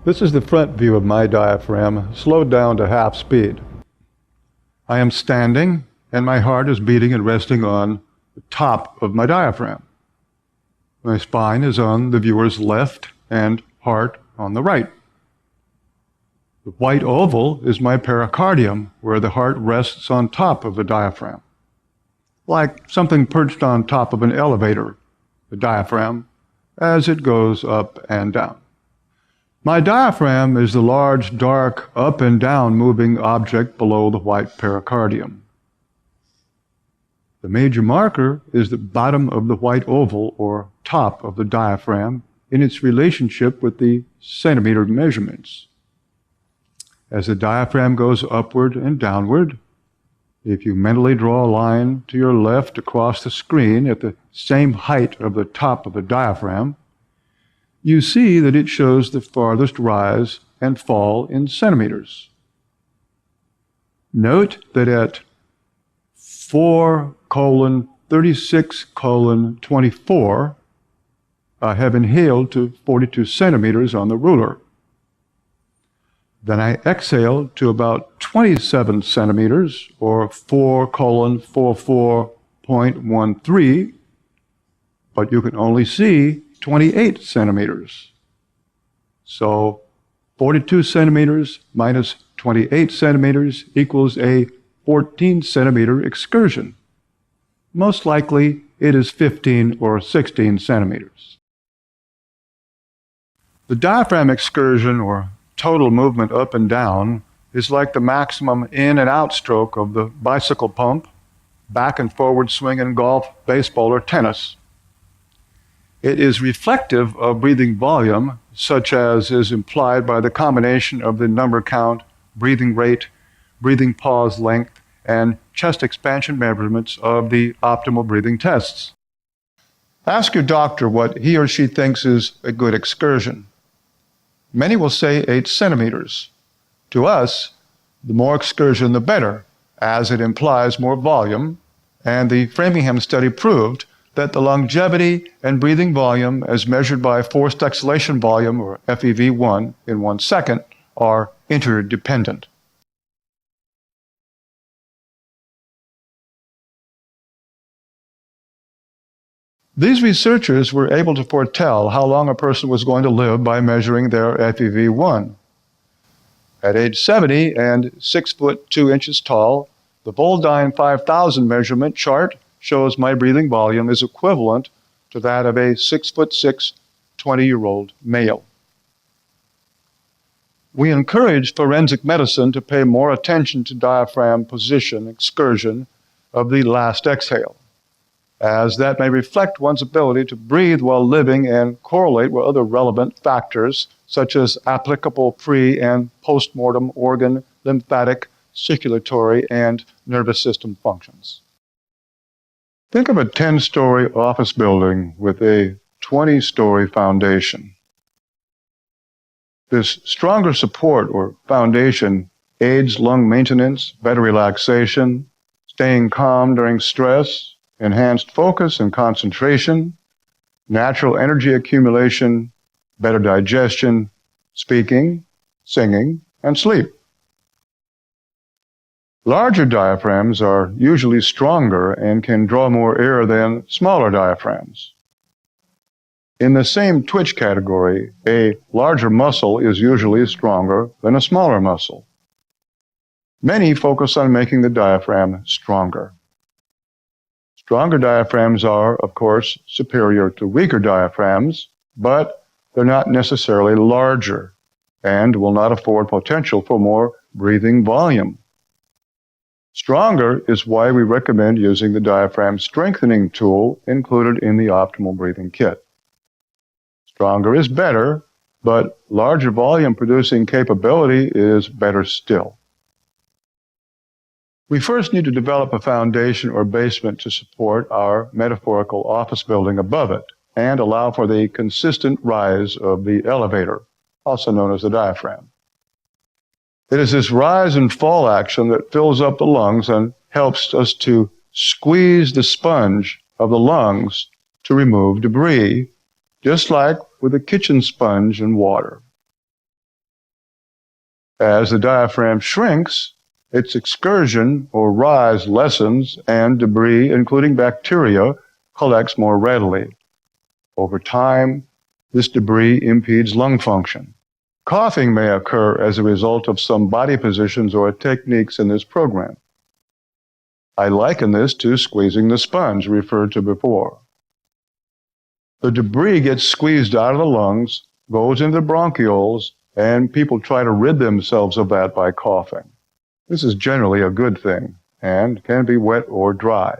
This is the front view of my diaphragm, slowed down to half speed. I am standing, and my heart is beating and resting on the top of my diaphragm. My spine is on the viewer's left and heart on the right. The white oval is my pericardium, where the heart rests on top of the diaphragm. Like something perched on top of an elevator, the diaphragm, as it goes up and down. My diaphragm is the large, dark, up and down moving object below the white pericardium. The major marker is the bottom of the white oval, or top of the diaphragm, in its relationship with the centimeter measurements. As the diaphragm goes upward and downward, if you mentally draw a line to your left across the screen at the same height of the top of the diaphragm, you see that it shows the farthest rise and fall in centimeters. Note that at 4:36:24, I have inhaled to 42 centimeters on the ruler. Then I exhale to about 27 centimeters, or 4:44.13, but you can only see 28 centimeters. So 42 centimeters minus 28 centimeters equals a 14 centimeter excursion. Most likely it is 15 or 16 centimeters. The diaphragm excursion, or total movement up and down, is like the maximum in and out stroke of the bicycle pump, back and forward swing in golf, baseball, or tennis. It is reflective of breathing volume, such as is implied by the combination of the number count, breathing rate, breathing pause length, and chest expansion measurements of the optimal breathing tests. Ask your doctor what he or she thinks is a good excursion. Many will say 8 centimeters. To us, the more excursion the better, as it implies more volume, and the Framingham study proved that the longevity and breathing volume as measured by forced exhalation volume, or FEV1, in 1 second are interdependent. These researchers were able to foretell how long a person was going to live by measuring their FEV1. At age 70 and 6 foot 2 inches tall, the Voldine 5000 measurement chart shows my breathing volume is equivalent to that of a 6 foot 6, 20-year-old male. We encourage forensic medicine to pay more attention to diaphragm position excursion of the last exhale, as that may reflect one's ability to breathe while living and correlate with other relevant factors such as applicable pre- and post-mortem organ, lymphatic, circulatory, and nervous system functions. Think of a 10-story office building with a 20-story foundation. This stronger support or foundation aids lung maintenance, better relaxation, staying calm during stress, enhanced focus and concentration, natural energy accumulation, better digestion, speaking, singing, and sleep. Larger diaphragms are usually stronger and can draw more air than smaller diaphragms. In the same twitch category, a larger muscle is usually stronger than a smaller muscle. Many focus on making the diaphragm stronger. Stronger diaphragms are, of course, superior to weaker diaphragms, but they're not necessarily larger and will not afford potential for more breathing volume. Stronger is why we recommend using the diaphragm strengthening tool included in the optimal breathing kit. Stronger is better, but larger volume producing capability is better still. We first need to develop a foundation or basement to support our metaphorical office building above it and allow for the consistent rise of the elevator, also known as the diaphragm. It is this rise and fall action that fills up the lungs and helps us to squeeze the sponge of the lungs to remove debris, just like with a kitchen sponge and water. As the diaphragm shrinks, its excursion or rise lessens and debris, including bacteria, collects more readily. Over time, this debris impedes lung function. Coughing may occur as a result of some body positions or techniques in this program. I liken this to squeezing the sponge referred to before. The debris gets squeezed out of the lungs, goes into the bronchioles, and people try to rid themselves of that by coughing. This is generally a good thing and can be wet or dry.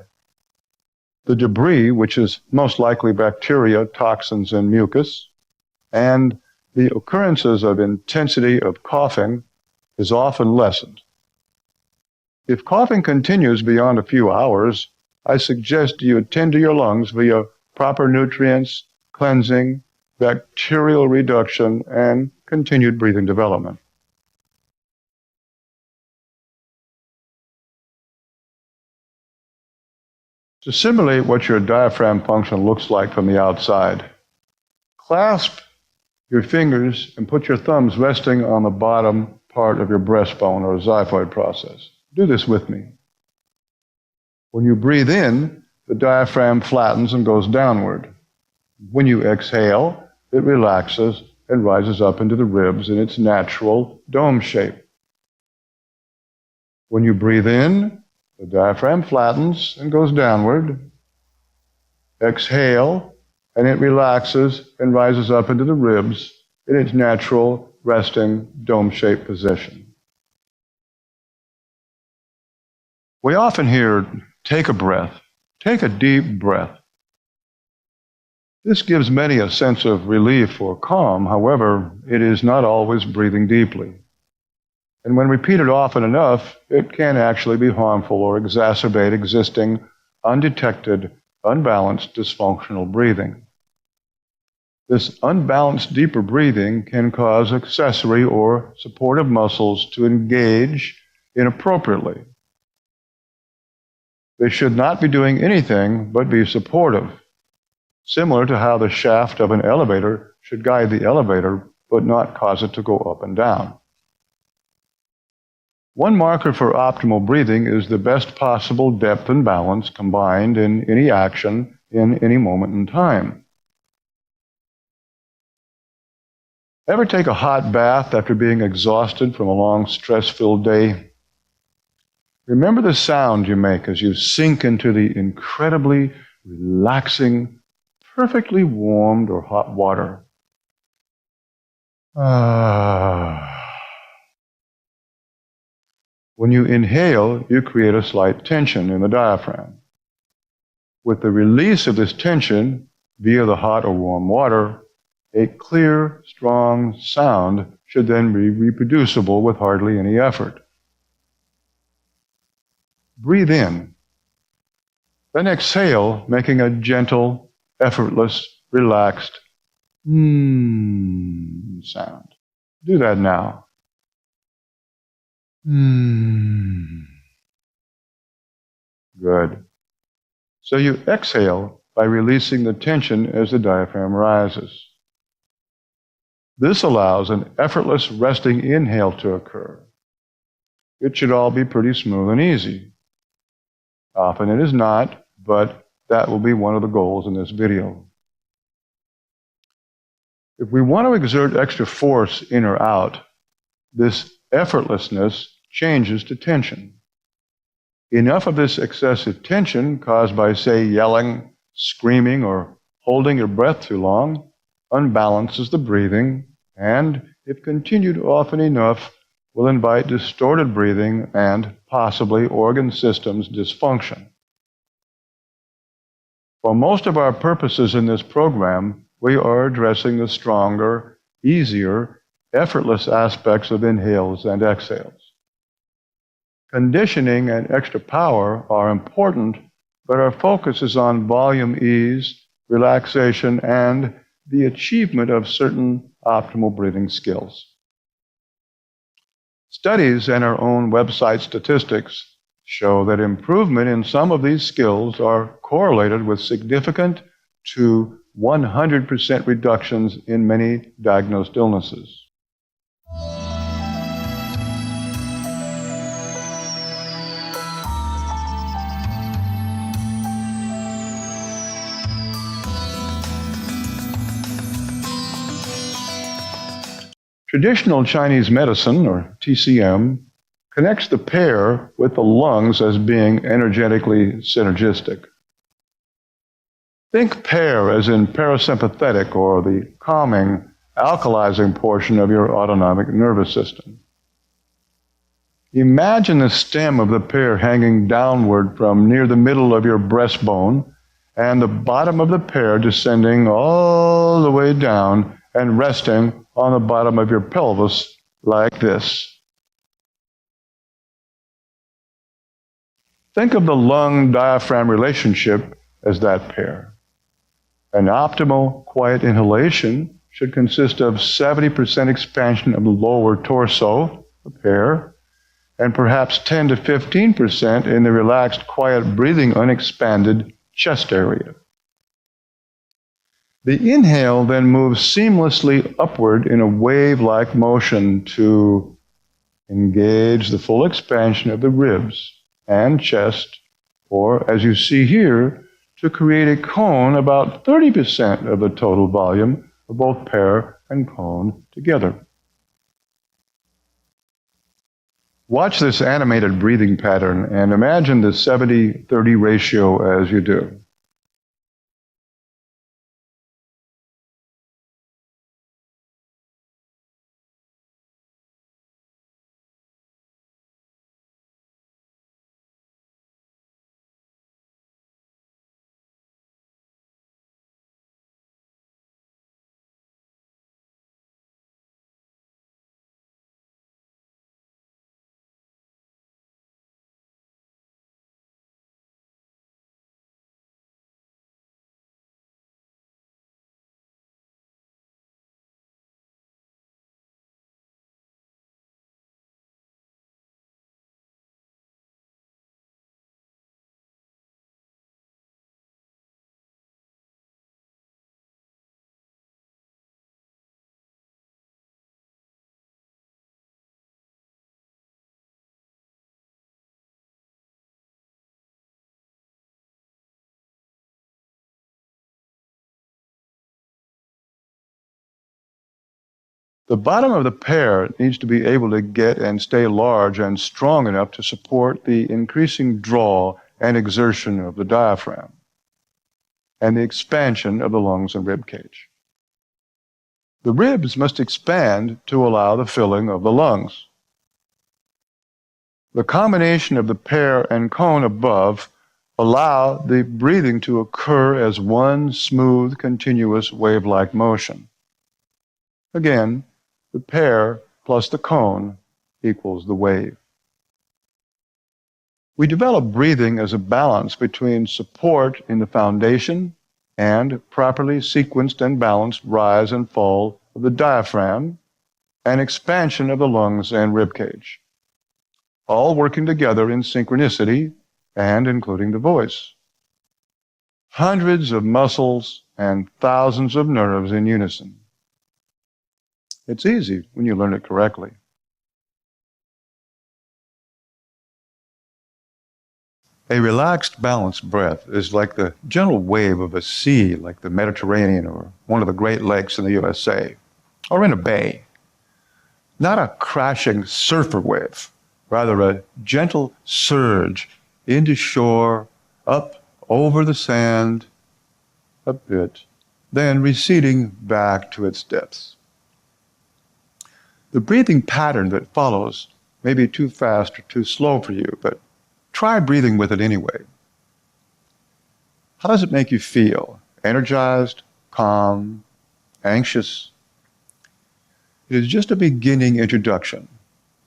The debris, which is most likely bacteria, toxins, and mucus, and the occurrences of intensity of coughing is often lessened. If coughing continues beyond a few hours, I suggest you attend to your lungs via proper nutrients, cleansing, bacterial reduction, and continued breathing development. To simulate what your diaphragm function looks like from the outside, clasp your fingers and put your thumbs resting on the bottom part of your breastbone or xiphoid process. Do this with me. When you breathe in, the diaphragm flattens and goes downward. When you exhale, it relaxes and rises up into the ribs in its natural dome shape. When you breathe in, the diaphragm flattens and goes downward. Exhale, and it relaxes and rises up into the ribs in its natural resting dome-shaped position. We often hear, take a breath, take a deep breath. This gives many a sense of relief or calm. However, it is not always breathing deeply. And when repeated often enough, it can actually be harmful or exacerbate existing, undetected, unbalanced, dysfunctional breathing. This unbalanced, deeper breathing can cause accessory or supportive muscles to engage inappropriately. They should not be doing anything but be supportive, similar to how the shaft of an elevator should guide the elevator but not cause it to go up and down. One marker for optimal breathing is the best possible depth and balance combined in any action in any moment in time. Ever take a hot bath after being exhausted from a long, stress-filled day? Remember the sound you make as you sink into the incredibly relaxing, perfectly warmed or hot water. When you inhale, you create a slight tension in the diaphragm. With the release of this tension via the hot or warm water, a clear, strong sound should then be reproducible with hardly any effort. Breathe in, then exhale, making a gentle, effortless, relaxed sound. Do that now. Good. So you exhale by releasing the tension as the diaphragm rises. This allows an effortless resting inhale to occur. It should all be pretty smooth and easy. Often it is not, but that will be one of the goals in this video. If we want to exert extra force in or out, this effortlessness changes to tension. Enough of this excessive tension caused by, say, yelling, screaming, or holding your breath too long unbalances the breathing, and, if continued often enough, will invite distorted breathing and possibly organ systems dysfunction. For most of our purposes in this program, we are addressing the stronger, easier, effortless aspects of inhales and exhales. Conditioning and extra power are important, but our focus is on volume ease, relaxation, and the achievement of certain optimal breathing skills. Studies and our own website statistics show that improvement in some of these skills are correlated with significant to 100% reductions in many diagnosed illnesses. Traditional Chinese medicine, or TCM, connects the pear with the lungs as being energetically synergistic. Think pear as in parasympathetic, or the calming, alkalizing portion of your autonomic nervous system. Imagine the stem of the pear hanging downward from near the middle of your breastbone, and the bottom of the pear descending all the way down and resting on the bottom of your pelvis like this. Think of the lung-diaphragm relationship as that pear. An optimal quiet inhalation should consist of 70% expansion of the lower torso, the pear, and perhaps 10 to 15% in the relaxed, quiet breathing, unexpanded chest area. The inhale then moves seamlessly upward in a wave-like motion to engage the full expansion of the ribs and chest, or, as you see here, to create a cone about 30% of the total volume of both pear and cone together. Watch this animated breathing pattern and imagine the 70-30 ratio as you do. The bottom of the pear needs to be able to get and stay large and strong enough to support the increasing draw and exertion of the diaphragm and the expansion of the lungs and rib cage. The ribs must expand to allow the filling of the lungs. The combination of the pear and cone above allow the breathing to occur as one smooth, continuous wave-like motion. Again, the pear plus the cone equals the wave. We develop breathing as a balance between support in the foundation and properly sequenced and balanced rise and fall of the diaphragm and expansion of the lungs and rib cage, all working together in synchronicity and including the voice. Hundreds of muscles and thousands of nerves in unison. It's easy when you learn it correctly. A relaxed, balanced breath is like the gentle wave of a sea, like the Mediterranean or one of the Great Lakes in the USA, or in a bay. Not a crashing surfer wave, rather a gentle surge into shore, up over the sand a bit, then receding back to its depths. The breathing pattern that follows may be too fast or too slow for you, but try breathing with it anyway. How does it make you feel? Energized, calm, anxious? It is just a beginning introduction,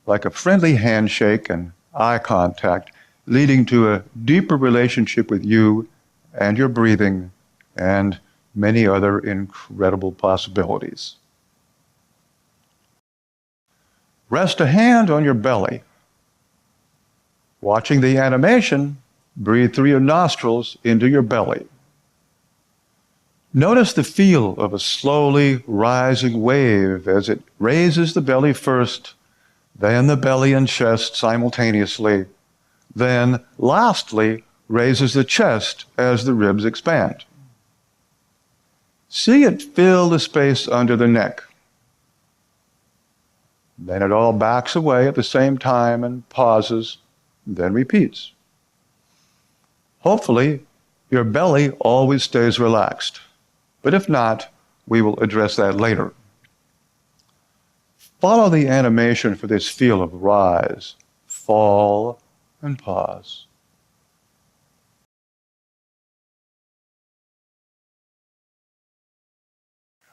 like a friendly handshake and eye contact, leading to a deeper relationship with you and your breathing and many other incredible possibilities. Rest a hand on your belly. Watching the animation, breathe through your nostrils into your belly. Notice the feel of a slowly rising wave as it raises the belly first, then the belly and chest simultaneously, then lastly raises the chest as the ribs expand. See it fill the space under the neck. Then it all backs away at the same time and pauses, then repeats. Hopefully, your belly always stays relaxed. But if not, we will address that later. Follow the animation for this feel of rise, fall, and pause.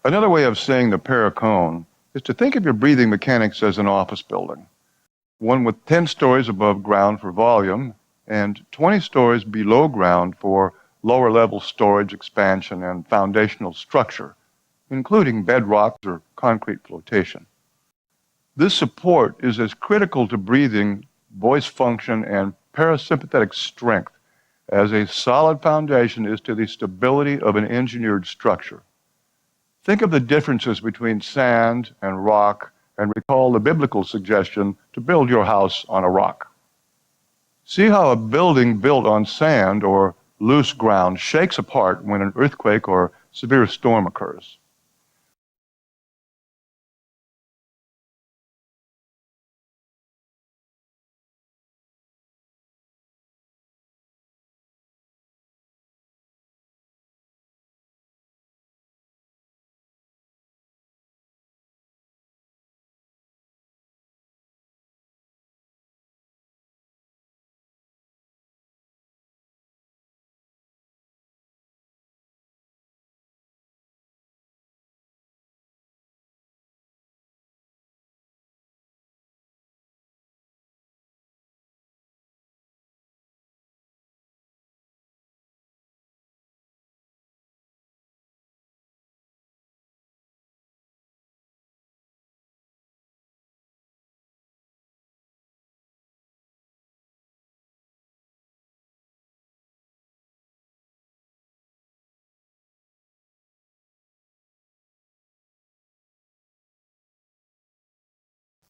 Another way of saying the paracone is to think of your breathing mechanics as an office building, one with 10 stories above ground for volume and 20 stories below ground for lower level storage, expansion, and foundational structure, including bedrock or concrete flotation. This support is as critical to breathing, voice function, and parasympathetic strength as a solid foundation is to the stability of an engineered structure. Think of the differences between sand and rock and recall the biblical suggestion to build your house on a rock. See how a building built on sand or loose ground shakes apart when an earthquake or severe storm occurs.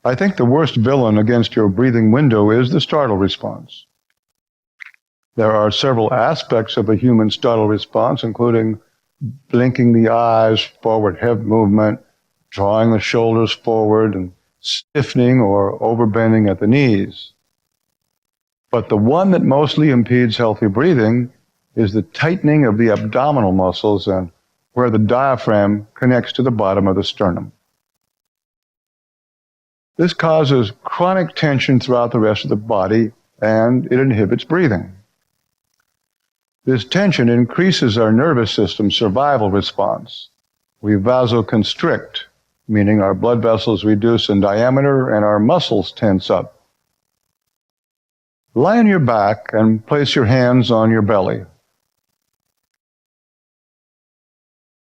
I think the worst villain against your breathing window is the startle response. There are several aspects of a human startle response, including blinking the eyes, forward head movement, drawing the shoulders forward, and stiffening or overbending at the knees. But the one that mostly impedes healthy breathing is the tightening of the abdominal muscles and where the diaphragm connects to the bottom of the sternum. This causes chronic tension throughout the rest of the body, and it inhibits breathing. This tension increases our nervous system's survival response. We vasoconstrict, meaning our blood vessels reduce in diameter and our muscles tense up. Lie on your back and place your hands on your belly.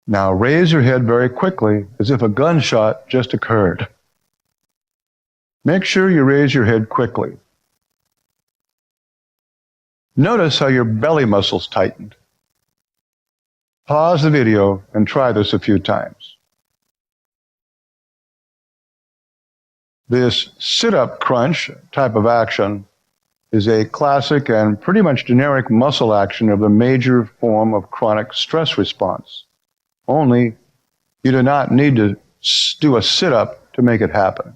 Now raise your head very quickly, as if a gunshot just occurred. Make sure you raise your head quickly. Notice how your belly muscles tightened. Pause the video and try this a few times. This sit-up crunch type of action is a classic and pretty much generic muscle action of the major form of chronic stress response. Only you do not need to do a sit-up to make it happen.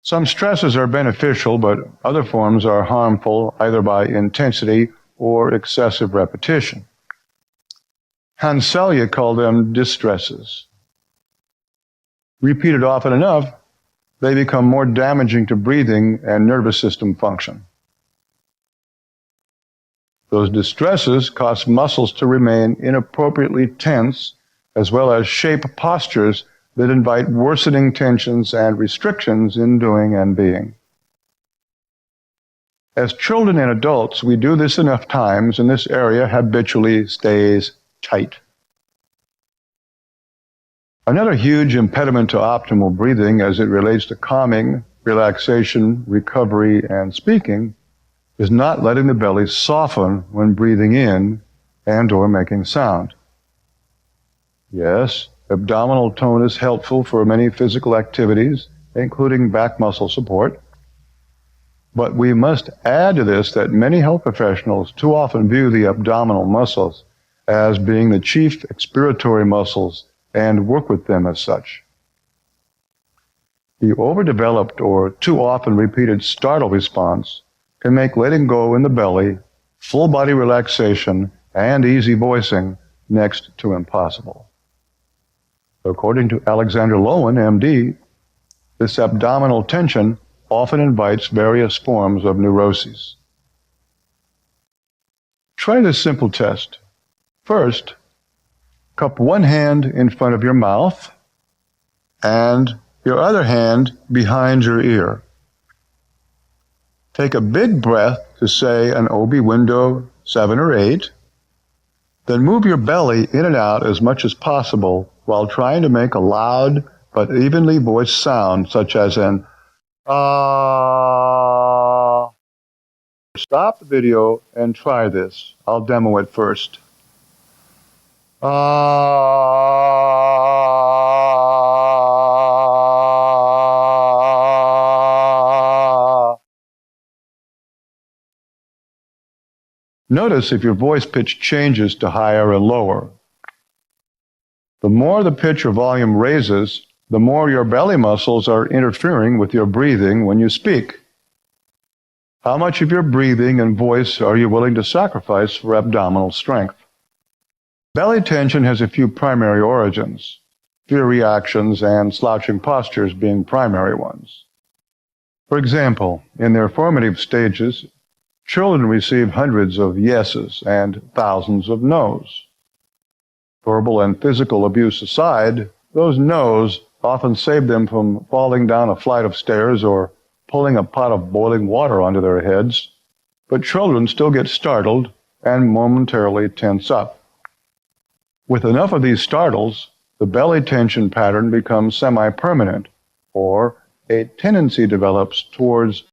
Some stresses are beneficial, but other forms are harmful either by intensity or excessive repetition. Hans Selye called them distresses. Repeated often enough, they become more damaging to breathing and nervous system function. Those distresses cause muscles to remain inappropriately tense, as well as shape postures that invite worsening tensions and restrictions in doing and being. As children and adults, we do this enough times, and this area habitually stays tight. Another huge impediment to optimal breathing as it relates to calming, relaxation, recovery, and speaking is not letting the belly soften when breathing in and or making sound. Yes, abdominal tone is helpful for many physical activities, including back muscle support. But we must add to this that many health professionals too often view the abdominal muscles as being the chief expiratory muscles and work with them as such. The overdeveloped or too often repeated startle response can make letting go in the belly, full body relaxation, and easy voicing next to impossible. According to Alexander Lowen, MD, this abdominal tension often invites various forms of neuroses. Try this simple test. First, cup one hand in front of your mouth and your other hand behind your ear. Take a big breath to say an OB window 7 or 8. Then move your belly in and out as much as possible while trying to make a loud but evenly voiced sound such as an ah. Stop the video and try this. I'll demo it first. Notice if your voice pitch changes to higher and lower. The more the pitch or volume raises, the more your belly muscles are interfering with your breathing when you speak. How much of your breathing and voice are you willing to sacrifice for abdominal strength? Belly tension has a few primary origins, fear reactions and slouching postures being primary ones. For example, in their formative stages, children receive hundreds of yeses and thousands of nos. Verbal and physical abuse aside, those no's often save them from falling down a flight of stairs or pulling a pot of boiling water onto their heads, but children still get startled and momentarily tense up. With enough of these startles, the belly tension pattern becomes semi-permanent, or a tendency develops towards